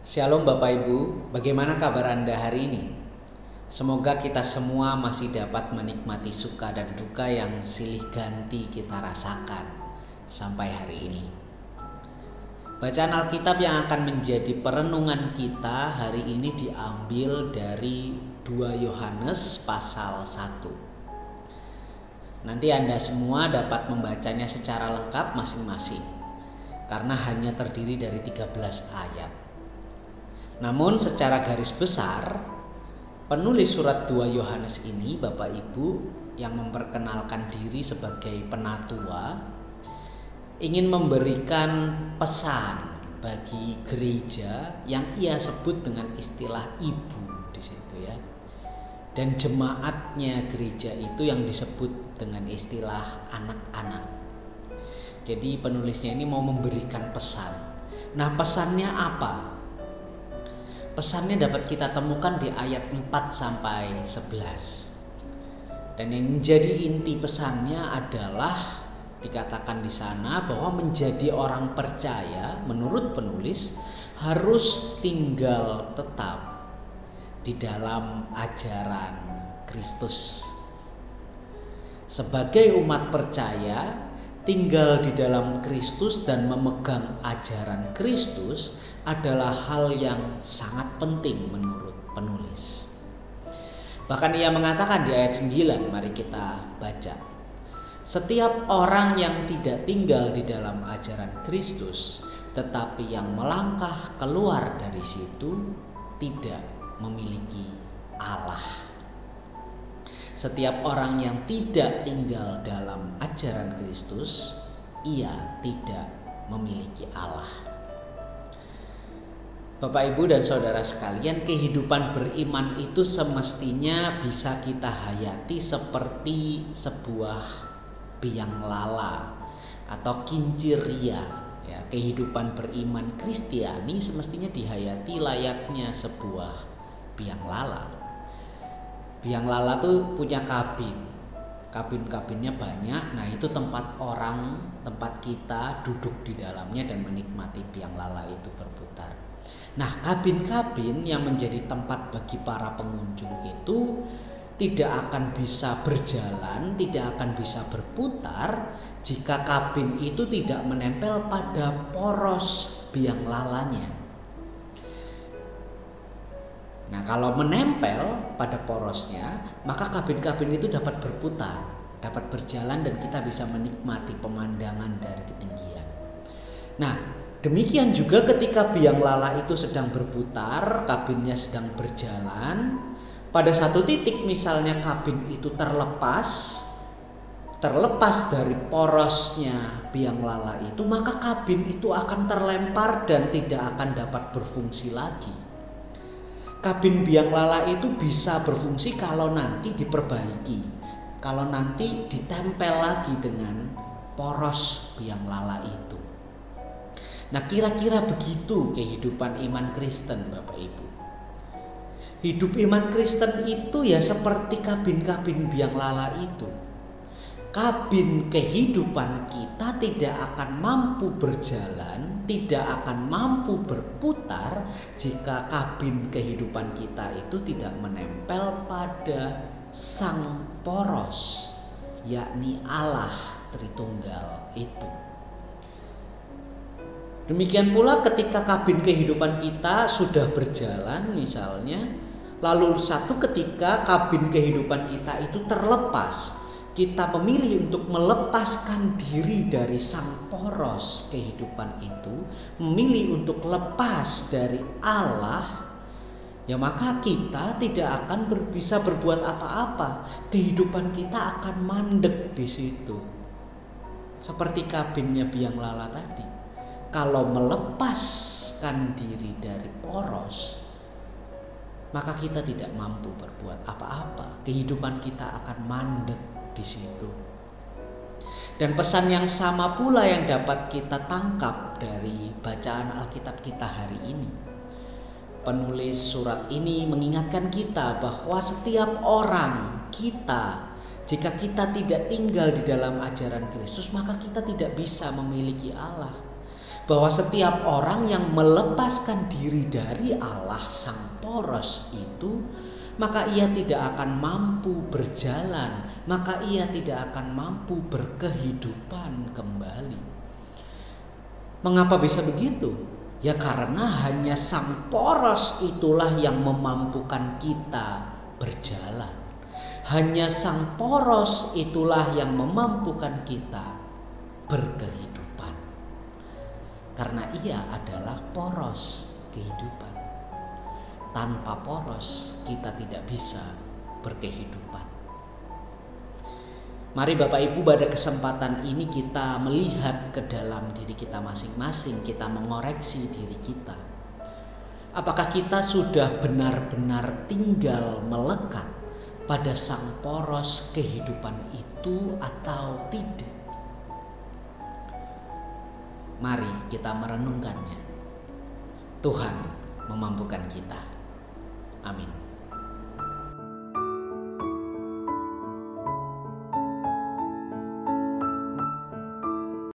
Shalom Bapak Ibu, bagaimana kabar Anda hari ini? Semoga kita semua masih dapat menikmati suka dan duka yang silih ganti kita rasakan sampai hari ini. Bacaan Alkitab yang akan menjadi perenungan kita hari ini diambil dari 2 Yohanes pasal 1. Nanti Anda semua dapat membacanya secara lengkap masing-masing, karena hanya terdiri dari 13 ayat. Namun secara garis besar, penulis surat 2 Yohanes ini, Bapak Ibu, yang memperkenalkan diri sebagai penatua, ingin memberikan pesan bagi gereja yang ia sebut dengan istilah ibu di situ ya. Dan jemaatnya gereja itu yang disebut dengan istilah anak-anak. Jadi penulisnya ini mau memberikan pesan. Nah, pesannya apa? Pesannya dapat kita temukan di ayat 4 sampai 11. Dan yang menjadi inti pesannya adalah dikatakan di sana bahwa menjadi orang percaya menurut penulis harus tinggal tetap di dalam ajaran Kristus. Sebagai umat percaya, tinggal di dalam Kristus dan memegang ajaran Kristus adalah hal yang sangat penting menurut penulis. Bahkan ia mengatakan di ayat 9, mari kita baca. Setiap orang yang tidak tinggal di dalam ajaran Kristus, tetapi yang melangkah keluar dari situ, tidak memiliki Allah. Setiap orang yang tidak tinggal dalam ajaran Kristus, ia tidak memiliki Allah. Bapak, Ibu, dan saudara sekalian, kehidupan beriman itu semestinya bisa kita hayati seperti sebuah biang lala atau kincir ria. Ya, kehidupan beriman Kristiani semestinya dihayati layaknya sebuah biang lala. Biang lala tuh punya kabin-kabinnya banyak. Nah, itu tempat kita duduk di dalamnya dan menikmati biang lala itu berputar. Nah, kabin-kabin yang menjadi tempat bagi para pengunjung itu tidak akan bisa berjalan, tidak akan bisa berputar jika kabin itu tidak menempel pada poros biang lalanya. Nah, kalau menempel pada porosnya, maka kabin-kabin itu dapat berputar, dapat berjalan, dan kita bisa menikmati pemandangan dari ketinggian. Nah, demikian juga ketika biang lala itu sedang berputar, kabinnya sedang berjalan, pada satu titik misalnya kabin itu terlepas dari porosnya biang lala itu, maka kabin itu akan terlempar dan tidak akan dapat berfungsi lagi. Kabin biang lala itu bisa berfungsi kalau nanti diperbaiki, kalau nanti ditempel lagi dengan poros biang lala itu. Nah, kira-kira begitu kehidupan iman Kristen, Bapak Ibu. Hidup iman Kristen itu ya seperti kabin-kabin biang lala itu. Kabin kehidupan kita tidak akan mampu berjalan, tidak akan mampu berputar jika kabin kehidupan kita itu tidak menempel pada sang poros, yakni Allah Tritunggal itu. Demikian pula ketika kabin kehidupan kita sudah berjalan misalnya, lalu satu ketika kabin kehidupan kita itu terlepas, kita memilih untuk melepaskan diri dari sang poros kehidupan itu, memilih untuk lepas dari Allah, ya maka kita tidak akan bisa berbuat apa-apa. Kehidupan kita akan mandek di situ. Seperti kabinnya biang lala tadi. Kalau melepaskan diri dari poros, maka kita tidak mampu berbuat apa-apa. Kehidupan kita akan mandek di situ. Dan pesan yang sama pula yang dapat kita tangkap dari bacaan Alkitab kita hari ini. Penulis surat ini mengingatkan kita bahwa setiap orang kita, jika kita tidak tinggal di dalam ajaran Kristus, maka kita tidak bisa memiliki Allah. bahwa setiap orang yang melepaskan diri dari Allah sang poros itu, maka ia tidak akan mampu berjalan, maka ia tidak akan mampu berkehidupan kembali. Mengapa bisa begitu? Ya karena hanya sang poros itulah yang memampukan kita berjalan. Hanya sang poros itulah yang memampukan kita berkehidupan. Karena ia adalah poros kehidupan. Tanpa poros kita tidak bisa berkehidupan. Mari Bapak Ibu, pada kesempatan ini kita melihat ke dalam diri kita masing-masing, kita mengoreksi diri kita. Apakah kita sudah benar-benar tinggal melekat pada sang poros kehidupan itu atau tidak? Mari kita merenungkannya. Tuhan memampukan kita. Amin.